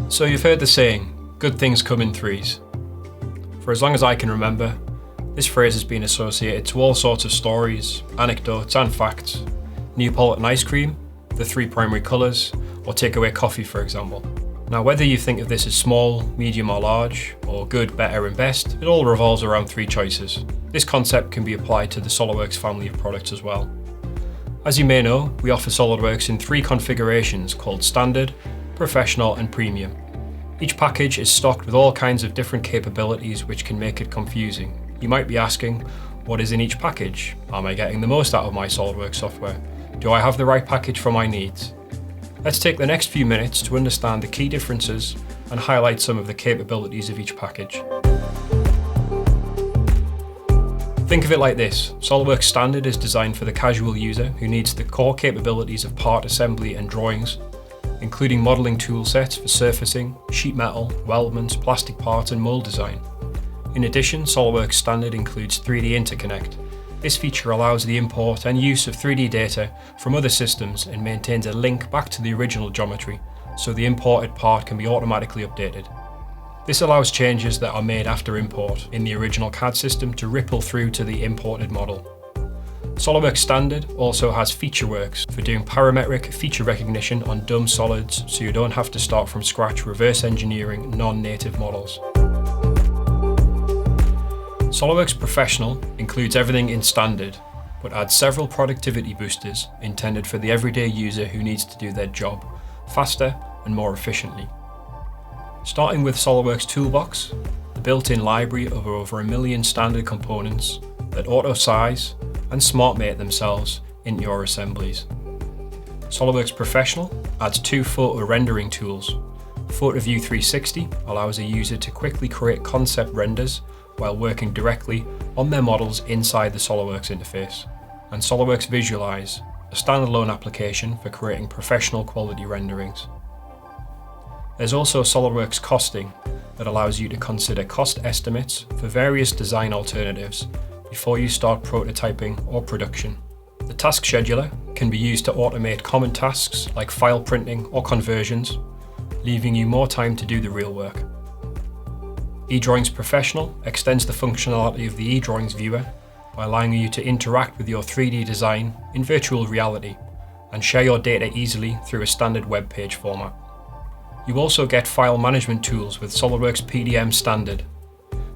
So you've heard the saying, good things come in threes. For as long as I can remember, this phrase has been associated to all sorts of stories, anecdotes and facts. Neapolitan ice cream, the three primary colours, or takeaway coffee for example. Now whether you think of this as small, medium or large, or good, better and best, it all revolves around three choices. This concept can be applied to the SOLIDWORKS family of products as well. As you may know, we offer SOLIDWORKS in three configurations called Standard, Professional and Premium. Each package is stocked with all kinds of different capabilities which can make it confusing. You might be asking, what is in each package? Am I getting the most out of my SOLIDWORKS software? Do I have the right package for my needs? Let's take the next few minutes to understand the key differences and highlight some of the capabilities of each package. Think of it like this, SOLIDWORKS Standard is designed for the casual user who needs the core capabilities of part assembly and drawings, including modelling tool sets for surfacing, sheet metal, weldments, plastic parts and mould design. In addition, SOLIDWORKS Standard includes 3D Interconnect. This feature allows the import and use of 3D data from other systems and maintains a link back to the original geometry, so the imported part can be automatically updated. This allows changes that are made after import in the original CAD system to ripple through to the imported model. SOLIDWORKS Standard also has FeatureWorks for doing parametric feature recognition on dumb solids, so you don't have to start from scratch reverse engineering non-native models. SOLIDWORKS Professional includes everything in Standard, but adds several productivity boosters intended for the everyday user who needs to do their job faster and more efficiently. Starting with SOLIDWORKS Toolbox, the built-in library of over 1 million standard components that auto-size and SmartMate themselves into your assemblies. SOLIDWORKS Professional adds 2 photo rendering tools. PhotoView 360 allows a user to quickly create concept renders while working directly on their models inside the SOLIDWORKS interface. And SOLIDWORKS Visualize, a standalone application for creating professional quality renderings. There's also SOLIDWORKS Costing that allows you to consider cost estimates for various design alternatives before you start prototyping or production. The Task Scheduler can be used to automate common tasks like file printing or conversions, leaving you more time to do the real work. eDrawings Professional extends the functionality of the eDrawings viewer by allowing you to interact with your 3D design in virtual reality and share your data easily through a standard web page format. You also get file management tools with SOLIDWORKS PDM Standard.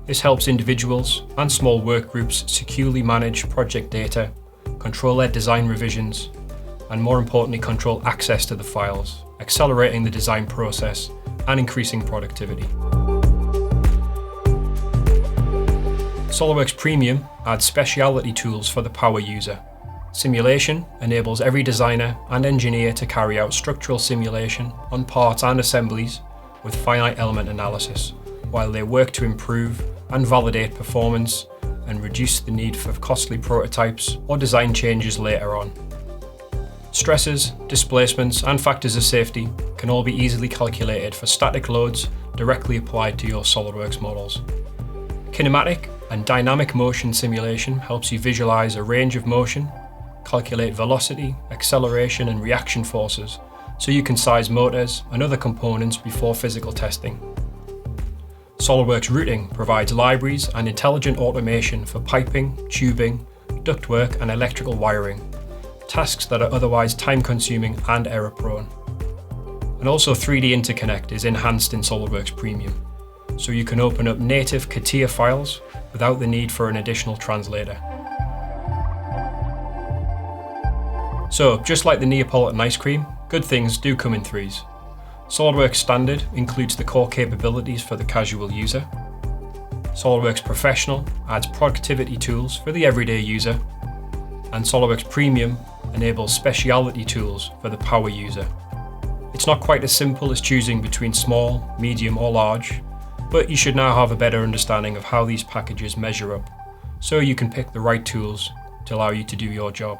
This helps individuals and small work groups securely manage project data, control their design revisions, and more importantly control access to the files, accelerating the design process and increasing productivity. SOLIDWORKS Premium adds speciality tools for the power user. Simulation enables every designer and engineer to carry out structural simulation on parts and assemblies with finite element analysis, while they work to improve and validate performance and reduce the need for costly prototypes or design changes later on. Stresses, displacements and factors of safety can all be easily calculated for static loads directly applied to your SOLIDWORKS models. Kinematic and dynamic motion simulation helps you visualize a range of motion, calculate velocity, acceleration and reaction forces, so you can size motors and other components before physical testing. SOLIDWORKS Routing provides libraries and intelligent automation for piping, tubing, ductwork and electrical wiring, tasks that are otherwise time-consuming and error-prone. And also 3D Interconnect is enhanced in SOLIDWORKS Premium, so you can open up native CATIA files without the need for an additional translator. So, just like the Neapolitan ice cream, good things do come in threes. SOLIDWORKS Standard includes the core capabilities for the casual user. SOLIDWORKS Professional adds productivity tools for the everyday user. And SOLIDWORKS Premium enables speciality tools for the power user. It's not quite as simple as choosing between small, medium or large, but you should now have a better understanding of how these packages measure up, so you can pick the right tools to allow you to do your job.